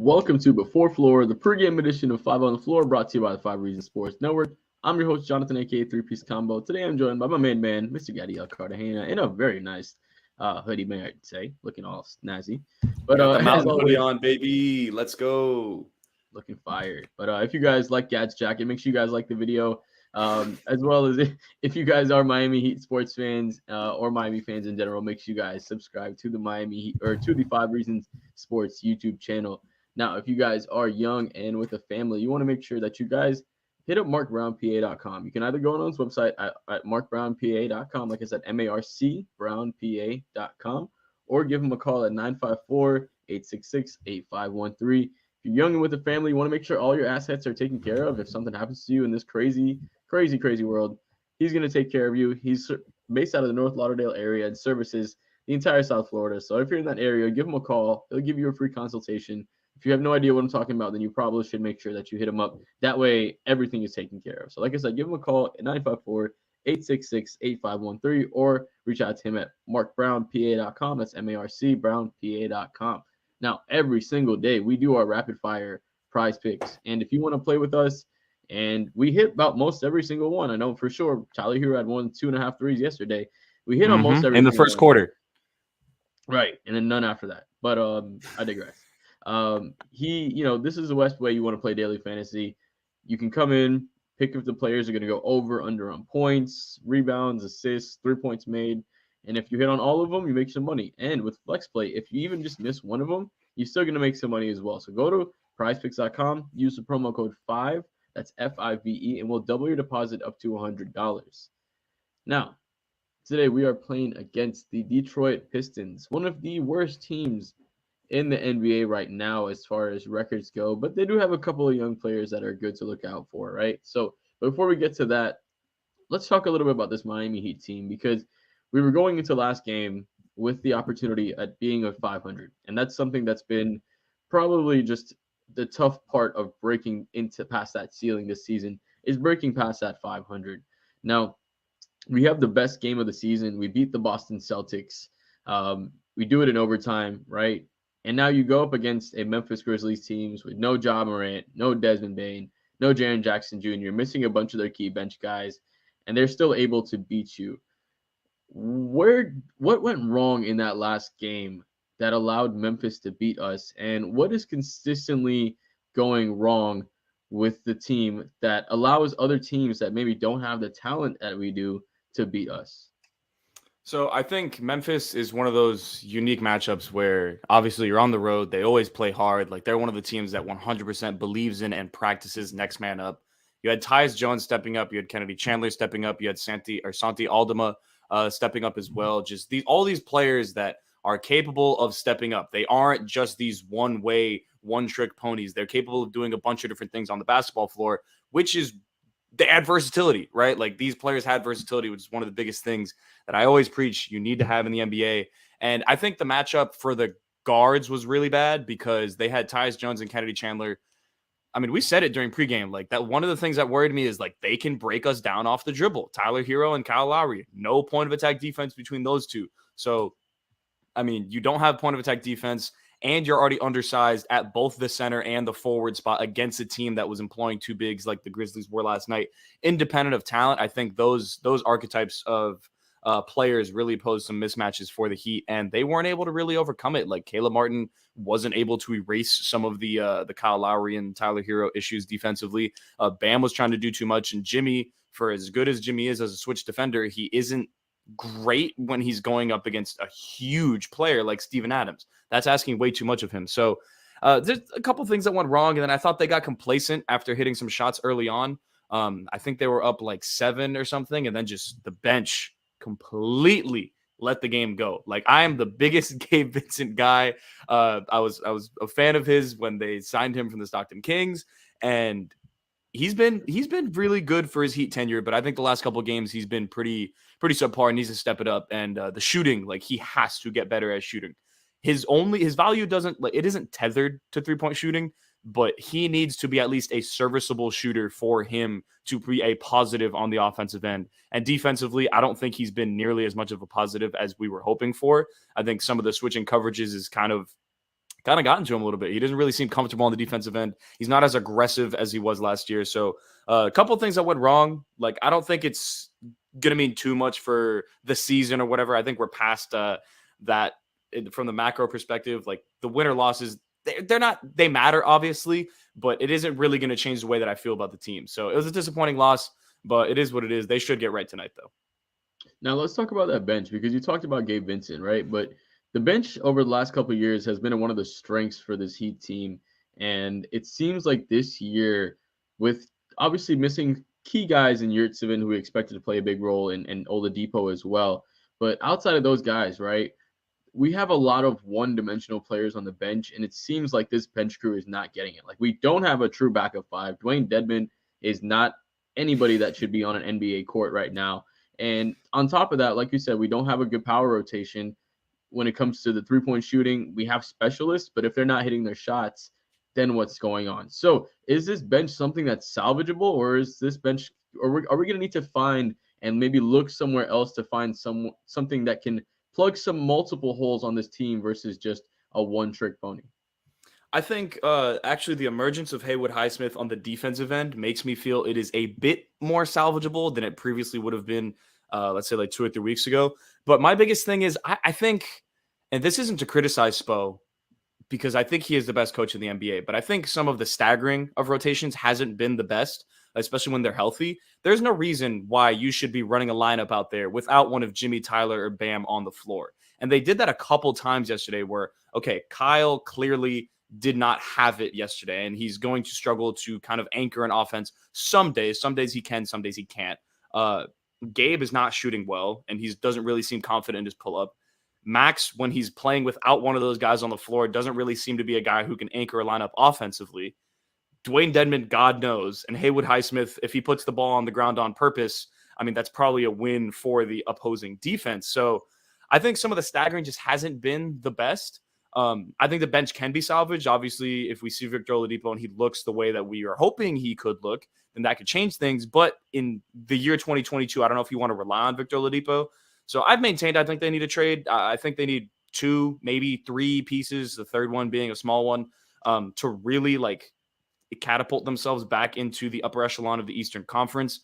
Welcome to Before Floor, the pregame edition of Five on the Floor, brought to you by the Five Reasons Sports Network. I'm your host, Jonathan, aka Three-Piece Combo. Today I'm joined by my main man, Mr. Gadiel Cartagena, in a very nice hoodie, may I say, looking all snazzy. But got the mountain hoodie on, baby. Let's go. Looking fired. But if you guys like Gad's jacket, make sure you guys like the video. As well as if you guys are Miami Heat sports fans or Miami fans in general, make sure you guys subscribe to the Miami Heat or to the Five Reasons Sports YouTube channel. Now, if you guys are young and with a family, you want to make sure that you guys hit up markbrownpa.com. You can either go on his website at markbrownpa.com, like I said, marcbrownpa.com, or give him a call at 954-866-8513. If you're young and with a family, you want to make sure all your assets are taken care of. If something happens to you in this crazy world, he's going to take care of you. He's based out of the North Lauderdale area and services the entire South Florida. So if you're in that area, give him a call. He'll give you a free consultation. If you have no idea what I'm talking about, then you probably should make sure that you hit him up. That way, everything is taken care of. So like I said, give him a call at 954-866-8513 or reach out to him at markbrownpa.com. That's marcbrownpa.com. Now, every single day, we do our rapid-fire prize picks. And if you want to play with us, and we hit about most every single one. I know for sure Tyler Herro had 2.5 threes yesterday. We hit almost every in the first quarter. Right, and then none after that. But I digress. This is the best way you want to play daily fantasy. You can come in, pick if the players are going to go over, under on points, rebounds, assists, 3 points made. And if you hit on all of them, you make some money. And with Flex Play, if you even just miss one of them, you're still going to make some money as well. So go to PrizePicks.com, use the promo code 5, that's FIVE, and we'll double your deposit up to $100. Now, today we are playing against the Detroit Pistons, one of the worst teams in the NBA right now as far as records go, but they do have a couple of young players that are good to look out for, right? So before we get to that, let's talk a little bit about this Miami Heat team, because we were going into last game with the opportunity at being a 500, and that's something that's been probably just the tough part of breaking into past that ceiling this season, is breaking past that 500. Now, we have the best game of the season. We beat the Boston Celtics. We do it in overtime, right? And now you go up against a Memphis Grizzlies teams with no Ja Morant, no Desmond Bane, no Jaren Jackson Jr., missing a bunch of their key bench guys, and they're still able to beat you. What went wrong in that last game that allowed Memphis to beat us, and what is consistently going wrong with the team that allows other teams that maybe don't have the talent that we do to beat us? So I think Memphis is one of those unique matchups where obviously you're on the road. They always play hard. Like, they're one of the teams that 100% believes in and practices next man up. You had Tyus Jones stepping up. You had Kennedy Chandler stepping up. You had Santi Aldama stepping up as well. Just all these players that are capable of stepping up. They aren't just these one-way, one-trick ponies. They're capable of doing a bunch of different things on the basketball floor, which is they add versatility, right? Like, these players had versatility, which is one of the biggest things that I always preach you need to have in the NBA. And I think the matchup for the guards was really bad because they had Tyus Jones and Kennedy Chandler. I mean, we said it during pregame, like, that one of the things that worried me is, like, they can break us down off the dribble. Tyler Herro and Kyle Lowry, no point of attack defense between those two. So, I mean, you don't have point of attack defense, and you're already undersized at both the center and the forward spot against a team that was employing two bigs like the Grizzlies were last night. Independent of talent, I think those archetypes of players really posed some mismatches for the Heat, and they weren't able to really overcome it. Like, Caleb Martin wasn't able to erase some of the Kyle Lowry and Tyler Herro issues defensively. Bam was trying to do too much, and Jimmy, for as good as Jimmy is as a switch defender, he isn't great when he's going up against a huge player like Steven Adams. That's asking way too much of him. So there's a couple things that went wrong, and then I thought they got complacent after hitting some shots early on. I think they were up like 7 or something, and then just the bench completely let the game go. Like, I am the biggest Gabe Vincent guy. I was a fan of his when they signed him from the Stockton Kings, and he's been really good for his Heat tenure, but I think the last couple of games he's been pretty subpar and needs to step it up. And the shooting, like, he has to get better at shooting. His value isn't tethered to 3-point shooting, but he needs to be at least a serviceable shooter for him to be a positive on the offensive end. And defensively, I don't think he's been nearly as much of a positive as we were hoping for. I think some of the switching coverages is kind of kind of gotten to him a little bit. He doesn't really seem comfortable on the defensive end. He's not as aggressive as he was last year. So a couple of things that went wrong. Like, I don't think it's going to mean too much for the season or whatever. I think we're past that from the macro perspective. Like, the win or losses, they're not, they matter obviously, but it isn't really going to change the way that I feel about the team. So it was a disappointing loss, but it is what it is. They should get right tonight though. Now let's talk about that bench because you talked about Gabe Vincent, right? But the bench over the last couple of years has been one of the strengths for this Heat team, and it seems like this year, with obviously missing key guys in Yurtseven who we expected to play a big role and Oladipo as well, but outside of those guys, right? We have a lot of one-dimensional players on the bench, and it seems like this bench crew is not getting it. Like, we don't have a true backup five. Dwayne Dedmon is not anybody that should be on an NBA court right now. And on top of that, like you said, we don't have a good power rotation when it comes to the three-point shooting. We have specialists, but if they're not hitting their shots, then what's going on? So is this bench something that's salvageable, or is this bench, or are we going to need to find and maybe look somewhere else to find something that can plug some multiple holes on this team versus just a one-trick pony? I think actually the emergence of Haywood Highsmith on the defensive end makes me feel it is a bit more salvageable than it previously would have been, let's say like 2 or 3 weeks ago. But my biggest thing is I think, and this isn't to criticize Spo, because I think he is the best coach in the NBA, but I think some of the staggering of rotations hasn't been the best, especially when they're healthy. There's no reason why you should be running a lineup out there without one of Jimmy, Tyler, or Bam on the floor. And they did that a couple times yesterday where, okay, Kyle clearly did not have it yesterday, and he's going to struggle to kind of anchor an offense some days. Some days he can, some days he can't. Gabe is not shooting well, and he doesn't really seem confident in his pull-up. Max, when he's playing without one of those guys on the floor, doesn't really seem to be a guy who can anchor a lineup offensively. Dwayne Dedmon, God knows, and Haywood Highsmith, if he puts the ball on the ground on purpose, I mean, that's probably a win for the opposing defense. So I think some of the staggering just hasn't been the best. I think the bench can be salvaged. Obviously, if we see Victor Oladipo and he looks the way that we are hoping he could look, then that could change things. But in the year 2022, I don't know if you want to rely on Victor Oladipo. So I've maintained I think they need a trade. I think they need 2, maybe 3 pieces, the third one being a small one, to really like catapult themselves back into the upper echelon of the Eastern Conference.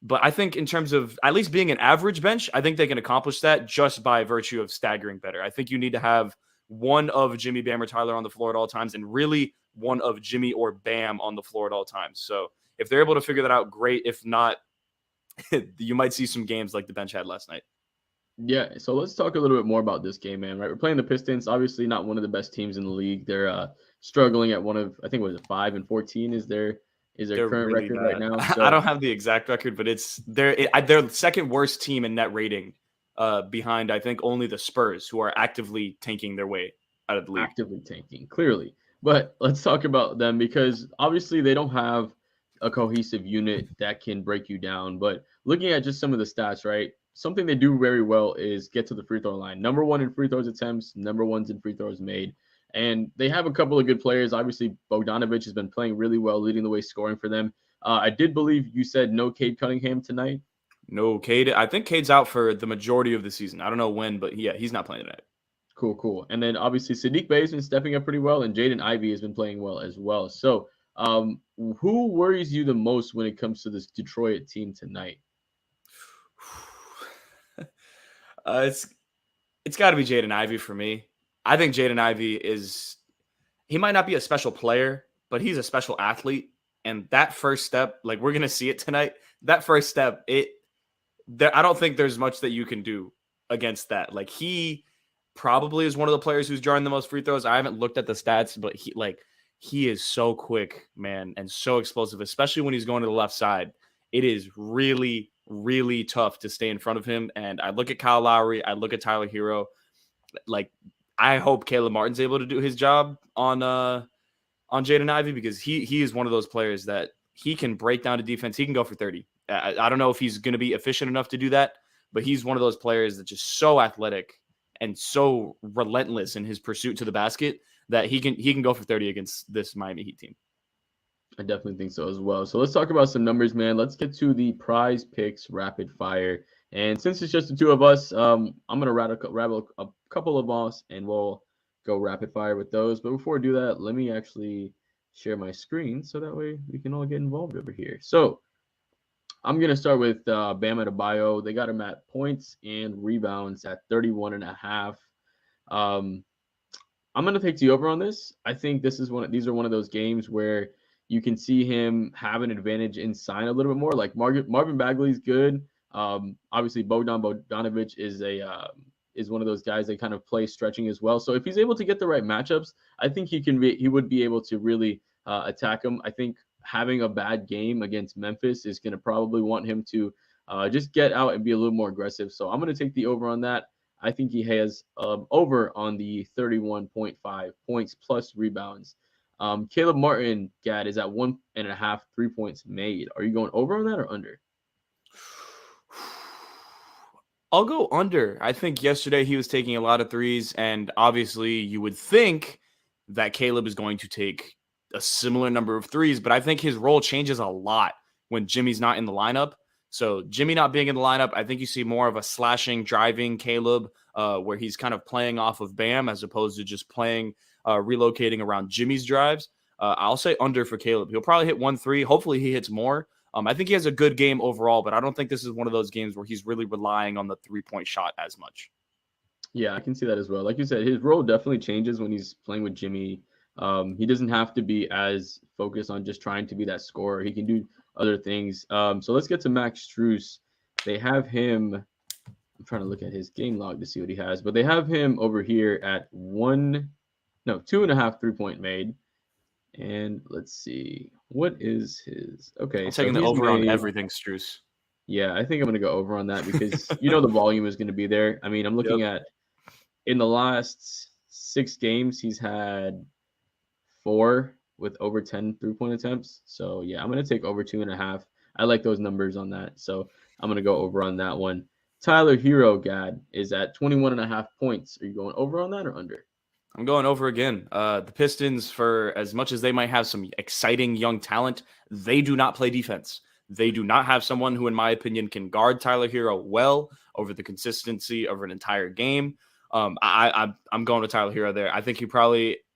But I think in terms of at least being an average bench, I think they can accomplish that just by virtue of staggering better. I think you need to have one of Jimmy, Bam, or Tyler on the floor at all times, and really one of Jimmy or Bam on the floor at all times. So if they're able to figure that out, great. If not, you might see some games like the bench had last night. Yeah, so let's talk a little bit more about this game, man. Right, we're playing the Pistons. Obviously, not one of the best teams in the league. They're struggling at one of, I think, what is it, 5-14 is their They're current really record bad right now. So, I don't have the exact record, but they're the second worst team in net rating, behind I think only the Spurs, who are actively tanking their way out of the league. actively tanking, clearly. But let's talk about them because obviously they don't have a cohesive unit that can break you down. But looking at just some of the stats, right? Something they do very well is get to the free throw line. Number 1 in free throws attempts, number 1 in free throws made. And they have a couple of good players. Obviously, Bogdanovic has been playing really well, leading the way scoring for them. I did believe you said no Cade Cunningham tonight. No, Cade. I think Cade's out for the majority of the season. I don't know when, but yeah, he's not playing tonight. Cool. And then obviously Sadiq Bey has been stepping up pretty well, and Jaden Ivey has been playing well as well. So who worries you the most when it comes to this Detroit team tonight? It's got to be Jaden Ivey for me. I think Jaden Ivey he might not be a special player, but he's a special athlete. And that first step, like we're going to see it tonight, that first step, I don't think there's much that you can do against that. Like he probably is one of the players who's drawing the most free throws. I haven't looked at the stats, but he is so quick, man, and so explosive, especially when he's going to the left side. It is really, really tough to stay in front of him. And I look at Kyle Lowry, I look at Tyler Herro. Like, I hope Caleb Martin's able to do his job on Jaden Ivey, because he is one of those players that he can break down to defense. He can go for 30. I don't know if he's going to be efficient enough to do that, but he's one of those players that's just so athletic and so relentless in his pursuit to the basket that he can go for 30 against this Miami Heat team. I definitely think so as well. So let's talk about some numbers, man. Let's get to the prize picks rapid fire. And since it's just the two of us, I'm going to rattle a couple of us, and we'll go rapid fire with those. But before I do that, let me actually share my screen so that way we can all get involved over here. So I'm going to start with Bam Adebayo. They got him at points and rebounds at 31.5. Um, I'm going to take the over on this. I think these are one of those games where you can see him have an advantage inside a little bit more. Like Marvin Bagley's good. Obviously Bogdan Bogdanovic is one of those guys that kind of play stretching as well. So if he's able to get the right matchups, I think he would be able to really attack him. I think having a bad game against Memphis is going to probably want him to just get out and be a little more aggressive. So I'm going to take the over on that. I think he has over on the 31.5 points plus rebounds. Caleb Martin, Gad, is at 1.5 3-points made. Are you going over on that or under? I'll go under. I think yesterday he was taking a lot of threes, and obviously you would think that Caleb is going to take a similar number of threes, but I think his role changes a lot when Jimmy's not in the lineup. So Jimmy not being in the lineup, I think you see more of a slashing, driving Caleb, where he's kind of playing off of Bam as opposed to just playing, relocating around Jimmy's drives. I'll say under for Caleb. He'll probably hit 1-3. Hopefully he hits more. I think he has a good game overall, but I don't think this is one of those games where he's really relying on the 3-point shot as much. Yeah, I can see that as well. Like you said, his role definitely changes when he's playing with Jimmy. He doesn't have to be as focused on just trying to be that scorer. He can do other things. So let's get to Max Strus. They have him. I'm trying to look at his game log to see what he has, but they have him over here at 2.5 3-point made. And let's see, what is his? Okay, I'm taking the over on everything, Strus. Yeah, I think I'm going to go over on that because the volume is going to be there. I mean, I'm looking at in the last 6 games, he's had 4 with over 10 3-point attempts. So yeah, I'm going to take over 2.5. I like those numbers on that. So I'm going to go over on that one. Tyler Herro, Gad, is at 21.5 points. Are you going over on that or under? I'm going over again. The Pistons, for as much as they might have some exciting young talent, they do not play defense. They do not have someone who, in my opinion, can guard Tyler Herro well over the consistency of an entire game. I'm going with Tyler Herro there. I think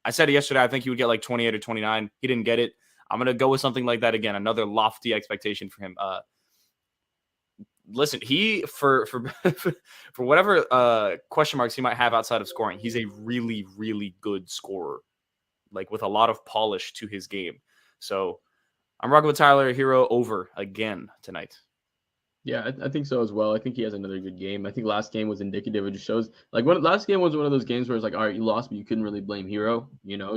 I said it yesterday, I think he would get like 28 or 29. He didn't get it. I'm going to go with something like that again. Another lofty expectation for him. Listen, he for whatever question marks he might have outside of scoring, he's a really, really good scorer, like with a lot of polish to his game. So I'm rocking with Tyler Herro over again tonight. Yeah, I think so as well. I think he has another good game. I think last game was indicative. It just shows last game was one of those games where it's like, all right, you lost, but you couldn't really blame Herro,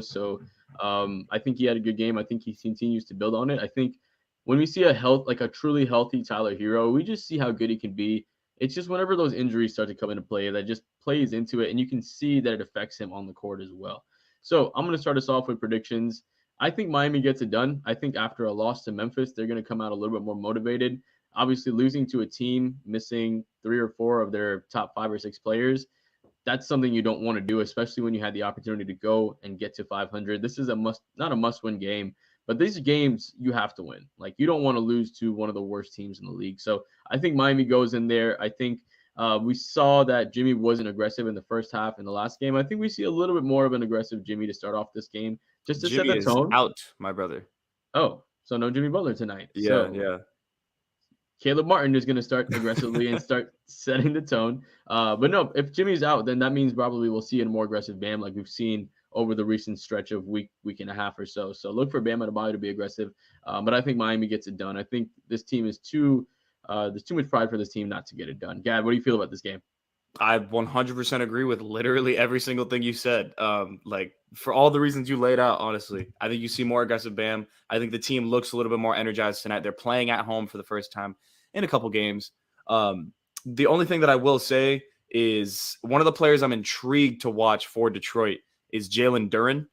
So I think he had a good game. I think he continues to build on it. I think when we see a truly healthy Tyler Herro, we just see how good he can be. It's just whenever those injuries start to come into play, that just plays into it, and you can see that it affects him on the court as well. So I'm going to start us off with predictions. I think Miami gets it done. I think after a loss to Memphis, they're going to come out a little bit more motivated. Obviously, losing to a team, missing 3 or 4 of their top 5 or 6 players, that's something you don't want to do, especially when you had the opportunity to go and get to 500. This is not a must-win game, but these games you have to win. Like, you don't want to lose to one of the worst teams in the league. So I think Miami goes in there. I think we saw that Jimmy wasn't aggressive in the first half in the last game. I think we see a little bit more of an aggressive Jimmy to start off this game, just to Jimmy set the tone. Is out, my brother. Oh, so no Jimmy Butler tonight. Yeah. Caleb Martin is going to start aggressively and start setting the tone. But no, if Jimmy's out, then that means probably we'll see a more aggressive Bam like we've seen over the recent stretch of week and a half or so. So look for Bam Adebayo to be aggressive. But I think Miami gets it done. I think this team is there's too much pride for this team not to get it done. Gad, what do you feel about this game? I 100% agree with literally every single thing you said. For all the reasons you laid out, honestly, I think you see more aggressive Bam. I think the team looks a little bit more energized tonight. They're playing at home for the first time in a couple games. The only thing that I will say is one of the players I'm intrigued to watch for Detroit is Jalen Duren.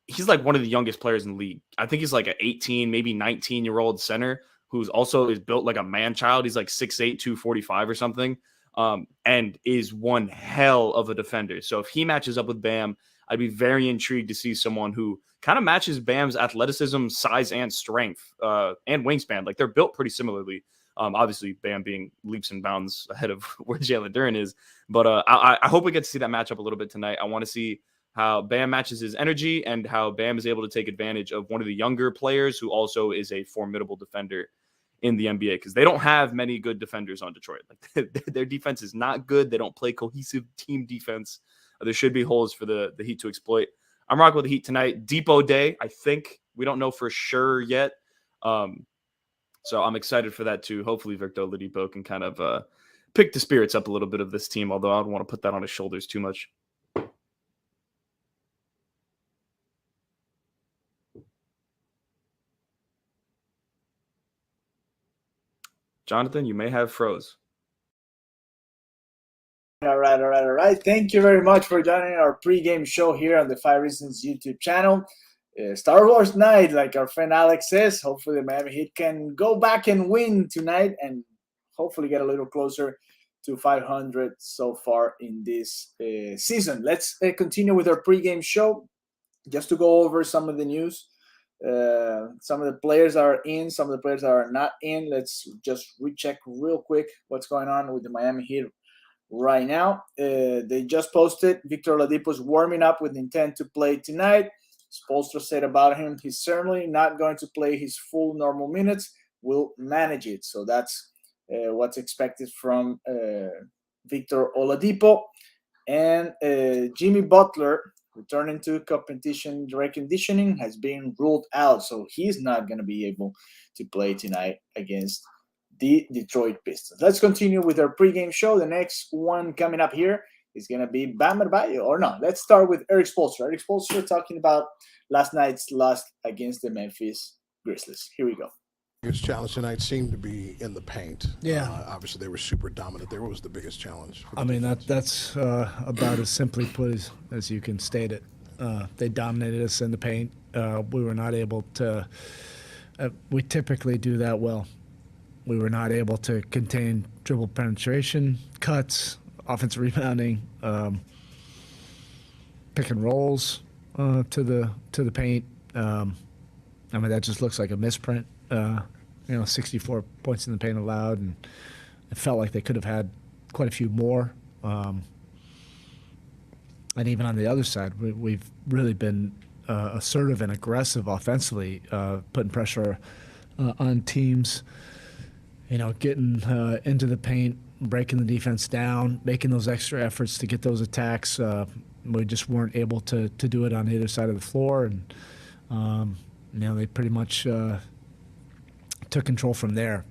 He's like one of the youngest players in the league. I think he's like an 18, maybe 19-year-old center who's also is built like a man-child. He's like 6'8", 245 or something. And is one hell of a defender. So if he matches up with Bam, I'd be very intrigued to see someone who kind of matches Bam's athleticism, size, and strength, and wingspan. Like, they're built pretty similarly. Obviously, Bam being leaps and bounds ahead of where Jalen Duren is. But I hope we get to see that matchup a little bit tonight. I want to see how Bam matches his energy and how Bam is able to take advantage of one of the younger players who also is a formidable defender in the NBA, because they don't have many good defenders on Detroit. Like their defense is not good. They don't play cohesive team defense. There should be holes for the Heat to exploit. I'm rocking with the Heat tonight. Depot Day, I think. We don't know for sure yet. So I'm excited for that too. Hopefully Victor Oladipo can kind of pick the spirits up a little bit of this team, although I don't want to put that on his shoulders too much. Jonathan, you may have froze. All right. Thank you very much for joining our pregame show here on the 5 Reasons YouTube channel. Star Wars night, like our friend Alex says. Hopefully the Miami Heat can go back and win tonight and hopefully get a little closer to 500 so far in this season. Let's continue with our pregame show just to go over some of the news. Some of the players are in, some of the players are not in. Let's just recheck real quick what's going on with the Miami Heat right now. They just posted Victor Oladipo's warming up with intent to play tonight. Spoelstra said about him, he's certainly not going to play his full normal minutes. We'll manage it. So that's what's expected from Victor Oladipo. And Jimmy Butler, returning to competition direct conditioning, has been ruled out. So he's not going to be able to play tonight against the Detroit Pistons. Let's continue with our pregame show. The next one coming up here is going to be Bam Adebayo. Or no, let's start with Erik Spoelstra. Erik Spoelstra talking about last night's loss against the Memphis Grizzlies. Here we go. Biggest challenge tonight seemed to be in the paint. Yeah. Obviously, they were super dominant there. What was the biggest challenge? I mean, that's about as simply put as you can state it. They dominated us in the paint. We were not able to we typically do that well. We were not able to contain dribble penetration, cuts, offensive rebounding, pick and rolls to the paint. I mean, that just looks like a misprint. 64 points in the paint allowed, and it felt like they could have had quite a few more. And even on the other side, we've really been assertive and aggressive offensively, putting pressure on teams, getting into the paint, breaking the defense down, making those extra efforts to get those attacks. We just weren't able to do it on either side of the floor, and they pretty much took control from there.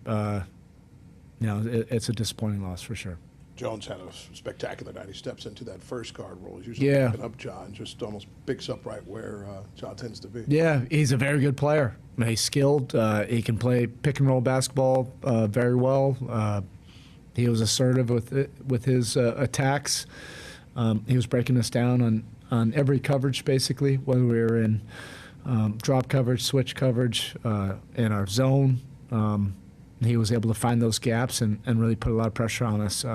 It's a disappointing loss for sure. Jones had a spectacular night. He steps into that first guard role. He's usually picking up John, just almost picks up right where John tends to be. Yeah, he's a very good player. He's skilled. He can play pick and roll basketball very well. He was assertive with his attacks. He was breaking us down on every coverage, basically, whether we were in drop coverage, switch coverage, in our zone. He was able to find those gaps and really put a lot of pressure on us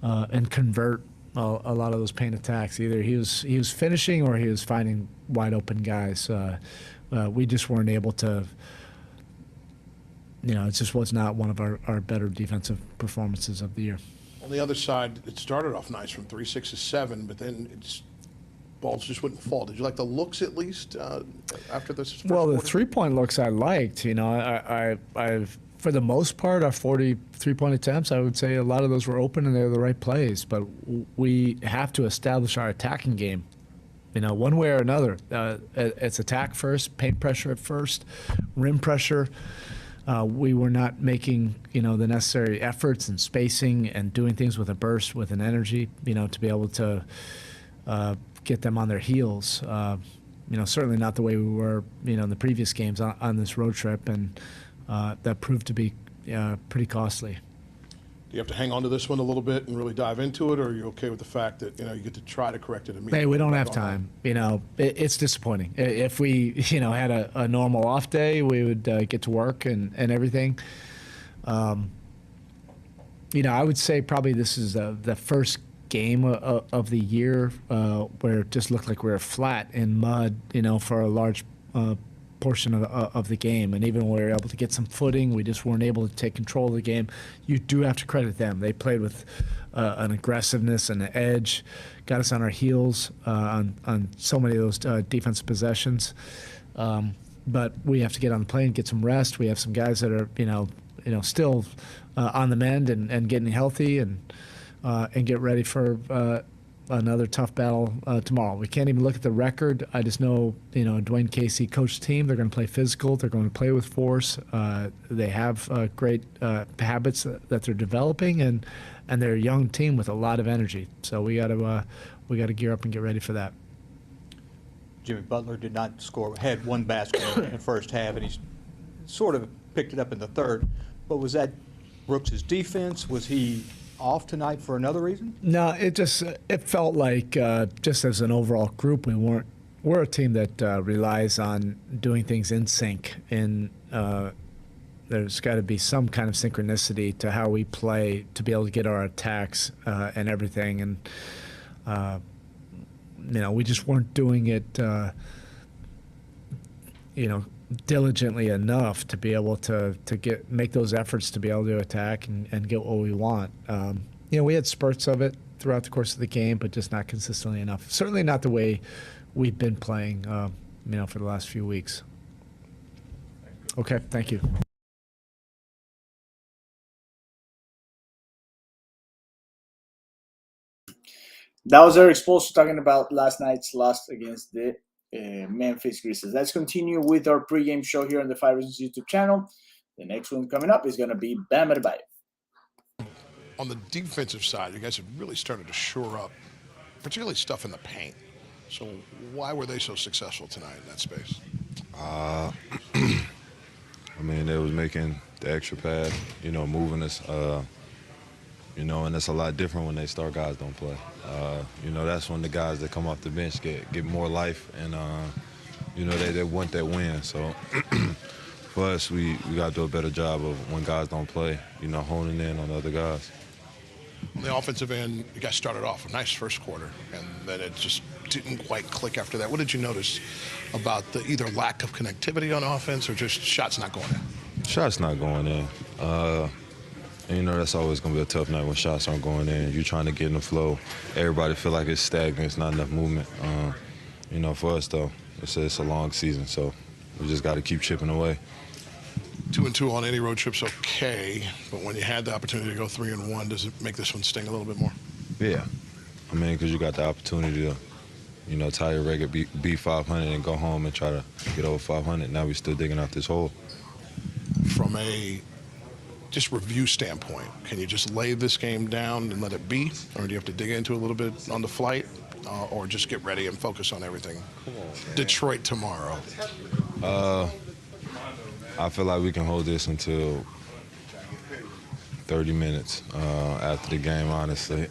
and convert a lot of those paint attacks. Either he was finishing or he was finding wide open guys. We just weren't able to. It just was not one of our better defensive performances of the year. On the other side, it started off nice from 3, 6 to 7, but then balls just wouldn't fall. Did you like the looks at least after this? First well, the quarter? 3-point looks I liked. I've for the most part, our 40 3-point attempts, I would say a lot of those were open and they were the right plays. But we have to establish our attacking game. One way or another. It's attack first, paint pressure at first, rim pressure. We were not making, the necessary efforts and spacing and doing things with a burst, with an energy, to be able to get them on their heels. Certainly not the way we were, in the previous games on this road trip, and that proved to be pretty costly. Do you have to hang on to this one a little bit and really dive into it, or are you okay with the fact that you get to try to correct it immediately? Hey, we don't have time. It's disappointing. If we had a normal off day, we would get to work and everything. I would say probably this is the first game of the year where it just looked like we were flat in mud, for a large portion of the game. And even when we were able to get some footing, we just weren't able to take control of the game. You do have to credit them. They played with an aggressiveness and an edge, got us on our heels on so many of those defensive possessions. But we have to get on the plane, get some rest. We have some guys that are, still on the mend and getting healthy and get ready for another tough battle tomorrow. We can't even look at the record. I just know, Dwayne Casey coached the team. They're going to play physical. They're going to play with force. They have great habits that they're developing, and they're a young team with a lot of energy. So we got to gear up and get ready for that. Jimmy Butler did not score, had one basket in the first half, and he sort of picked it up in the third. But was that Brooks' defense? Was he off tonight for another reason? No, it felt like just as an overall group, we're a team that relies on doing things in sync, and there's got to be some kind of synchronicity to how we play to be able to get our attacks and everything. And we just weren't doing it diligently enough to be able to make those efforts to be able to attack and get what we want. We had spurts of it throughout the course of the game, but just not consistently enough. Certainly not the way we've been playing, for the last few weeks. Okay, thank you. That was Erik Spoelstra talking about last night's loss against the Memphis Grizzlies. Let's continue with our pregame show here on the Five Reasons YouTube channel. The next one coming up is going to be Bam Adebayo. On the defensive side, you guys have really started to shore up, particularly stuff in the paint. So why were they so successful tonight in that space? They was making the extra pass, moving us, and it's a lot different when they star guys don't play. That's when the guys that come off the bench get more life, and they want that win. So for us, we got to do a better job of when guys don't play, honing in on the other guys. On the offensive end, you guys started off a nice first quarter, and then it just didn't quite click after that. What did you notice about the either lack of connectivity on offense or just shots not going in? Shots not going in. And that's always going to be a tough night when shots aren't going in. You're trying to get in the flow. Everybody feel like it's stagnant. It's not enough movement. For us, though, it's a long season, so we just got to keep chipping away. 2-2 on any road trip's okay, but when you had the opportunity to go 3-1, does it make this one sting a little bit more? Yeah. Because you got the opportunity to, tie your record, beat 500 and go home and try to get over 500. Now we're still digging out this hole. From a just review standpoint, can you just lay this game down and let it be, or do you have to dig into it a little bit on the flight, or just get ready and focus on everything? Detroit tomorrow. I feel like we can hold this until 30 minutes after the game, honestly,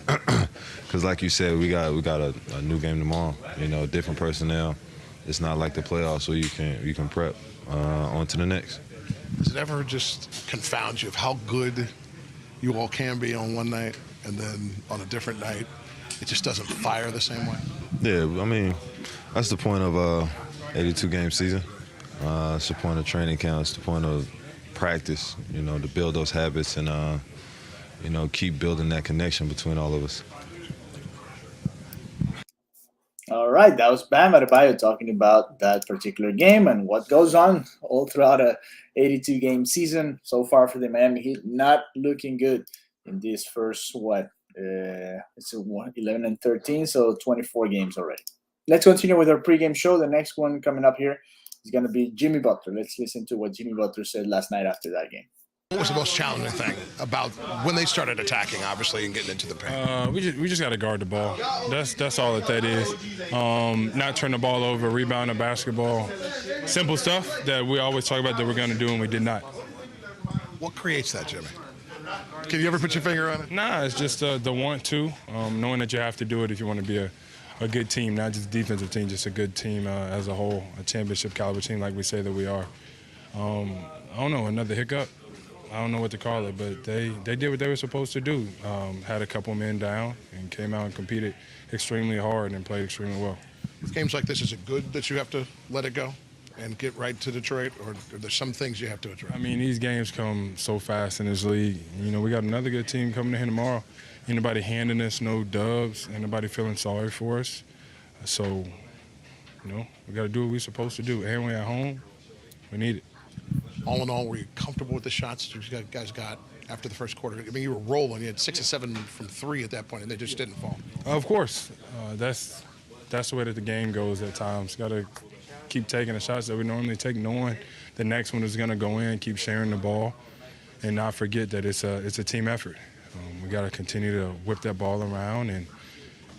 because like you said, we got a new game tomorrow. Different personnel. It's not like the playoffs, so you can prep on to the next. Does it ever just confound you of how good you all can be on one night, and then on a different night, it just doesn't fire the same way? Yeah, that's the point of 82-game season. It's the point of training camp. It's the point of practice, to build those habits and, keep building that connection between all of us. All right, that was Bam Adebayo talking about that particular game and what goes on all throughout a 82-game season so far for the Miami Heat. Not looking good in this first, it's 11-13, so 24 games already. Let's continue with our pregame show. The next one coming up here is going to be Jimmy Butler. Let's listen to what Jimmy Butler said last night after that game. What was the most challenging thing about when they started attacking, obviously, and getting into the paint? We just got to guard the ball. That's all that is. Not turn the ball over, rebound the basketball. Simple stuff that we always talk about that we're going to do, and we did not. What creates that, Jimmy? Can you ever put your finger on it? Nah, it's just the want to, knowing that you have to do it if you want to be a good team, not just a defensive team, just a good team as a whole, a championship caliber team like we say that we are. I don't know, another hiccup. I don't know what to call it, but they did what they were supposed to do. Had a couple men down and came out and competed extremely hard and played extremely well. With games like this, is it good that you have to let it go? and get right to Detroit, or are there some things you have to address? I mean, these games come so fast in this league. You know, we got another good team coming in here tomorrow. Ain't nobody handing us no dubs. Ain't nobody feeling sorry for us. So, you know, we got to do what we're supposed to do. And we're at home. We need it. All in all, were you comfortable with the shots you guys got after the first quarter? I mean, you were rolling. You had 6 or 7 from 3 at that point, and they just didn't fall. Of course. That's the way that the game goes at times. Got to keep taking the shots that we normally take, knowing the next one is going to go in, keep sharing the ball, and not forget that it's a team effort. We got to continue to whip that ball around and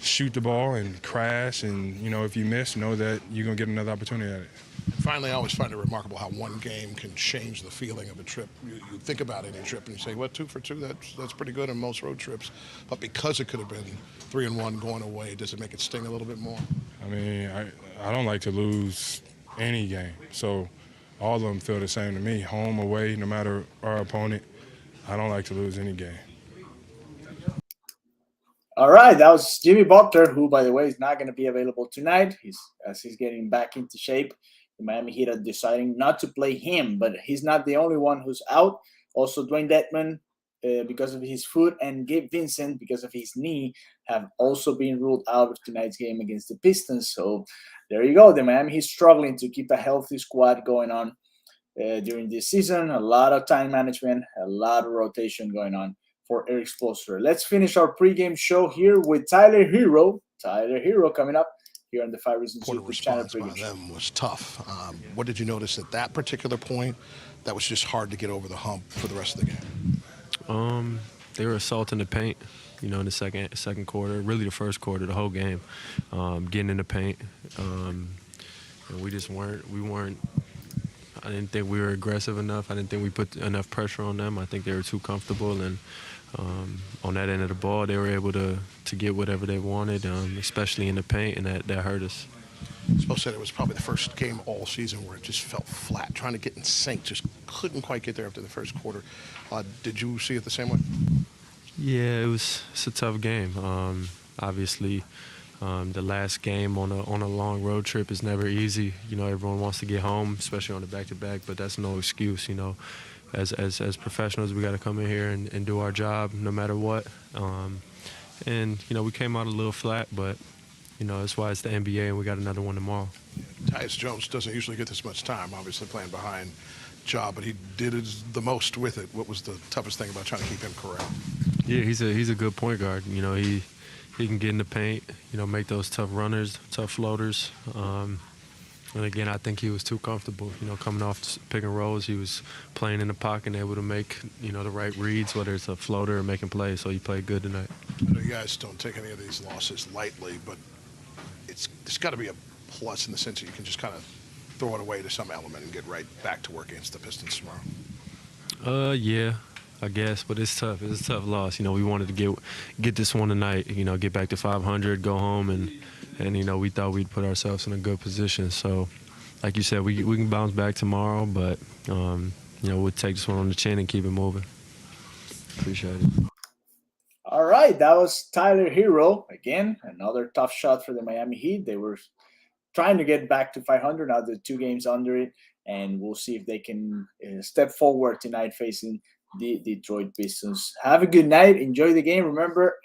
shoot the ball and crash. And, you know, if you miss, know that you're going to get another opportunity at it. Finally, I always find it remarkable how one game can change the feeling of a trip. You think about any trip and you say, well, 2 for 2, that's pretty good on most road trips. But because it could have been 3-1 going away, does it make it sting a little bit more? I mean, I don't like to lose any game. So all of them feel the same to me, home, away, no matter our opponent. I don't like to lose any game. All right, that was Jimmy Butler, who, by the way, is not going to be available tonight. He's getting back into shape. The Miami Heat are deciding not to play him, but he's not the only one who's out. Also, Dwayne Dedmon, because of his foot, and Gabe Vincent, because of his knee, have also been ruled out of tonight's game against the Pistons. So there you go. The Miami Heat struggling to keep a healthy squad going on during this season. A lot of time management, a lot of rotation going on for Erik Spoelstra. Let's finish our pregame show here with Tyler Herro. Tyler Herro coming up here on the 5 Reasons Quarter YouTube channel. response by them was tough. What did you notice at that particular point that was just hard to get over the hump for the rest of the game? They were assaulting the paint, you know, in the second quarter, really the first quarter, the whole game, getting in the paint. And we weren't. I didn't think we were aggressive enough. I didn't think we put enough pressure on them. I think they were too comfortable, and on that end of the ball, they were able to get whatever they wanted, especially in the paint, and that hurt us. Spo said it was probably the first game all season where it just felt flat, trying to get in sync, just couldn't quite get there after the first quarter. Did you see it the same way? Yeah, it's a tough game. Obviously, the last game on a long road trip is never easy. You know, everyone wants to get home, especially on the back-to-back, but that's no excuse, you know. As professionals, we got to come in here and do our job no matter what. And, you know, we came out a little flat, but, you know, that's why it's the NBA and we got another one tomorrow. Tyus Jones doesn't usually get this much time, obviously playing behind Ja, but he did the most with it. What was the toughest thing about trying to keep him correct? Yeah, he's a good point guard. You know, he can get in the paint, you know, make those tough runners, tough floaters. And again, I think he was too comfortable, you know, coming off pick and rolls. He was playing in the pocket and able to make, you know, the right reads, whether it's a floater or making plays. So he played good tonight. I know you guys don't take any of these losses lightly, but there's got to be a plus in the sense that you can just kind of throw it away to some element and get right back to work against the Pistons tomorrow. Yeah, I guess, but it's tough. It's a tough loss. You know, we wanted to get this one tonight, you know, get back to 500, go home, and you know, we thought we'd put ourselves in a good position. So, like you said, we can bounce back tomorrow, but, you know, we'll take this one on the chin and keep it moving. Appreciate it. All right, that was Tyler Herro. Again, another tough shot for the Miami Heat. They were trying to get back to 500. Now they're 2 games under it, and we'll see if they can step forward tonight facing the Detroit Pistons. Have a good night. Enjoy the game. Remember,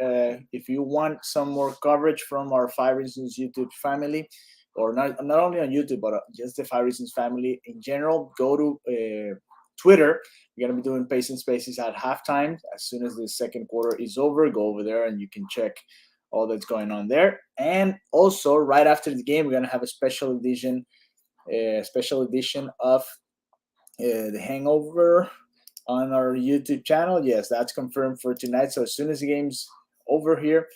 if you want some more coverage from our 5 Reasons YouTube family, or not only on YouTube, but just the 5 Reasons family in general, go to Twitter. We're going to be doing Pace and Spaces at halftime. As soon as the second quarter is over, go over there and you can check all that's going on there. And also, right after the game, we're going to have a special edition of The Hangover on our YouTube channel. Yes, that's confirmed for tonight. So as soon as the game's over here,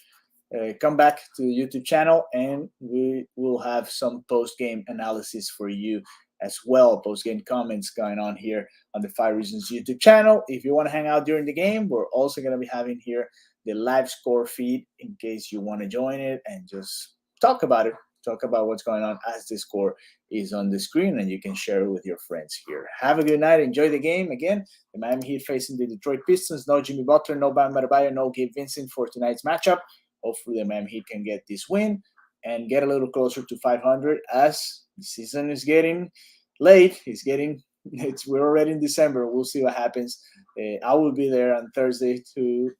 come back to the YouTube channel and we will have some post-game analysis for you as well. Post-game comments going on here on the 5 Reasons YouTube channel. If you want to hang out during the game, we're also going to be having here the live score feed in case you want to join it and just talk about it. Talk about what's going on as the score is on the screen, and you can share it with your friends here. Have a good night. Enjoy the game. Again, the Miami Heat facing the Detroit Pistons. No Jimmy Butler, no Bam Adebayo, no Gabe Vincent for tonight's matchup. Hopefully, the Miami Heat can get this win and get a little closer to 500 as the season is getting late. We're already in December. We'll see what happens. I will be there on Thursday to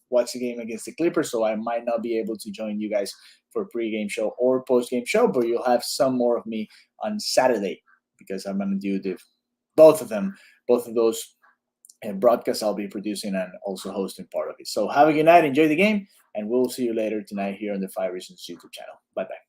watch the game against the Clippers, so I might not be able to join you guys for a pregame show or post-game show, but you'll have some more of me on Saturday because I'm going to do both of those broadcasts I'll be producing and also hosting part of it. So have a good night, enjoy the game, and we'll see you later tonight here on the 5 Reasons YouTube channel. Bye-bye.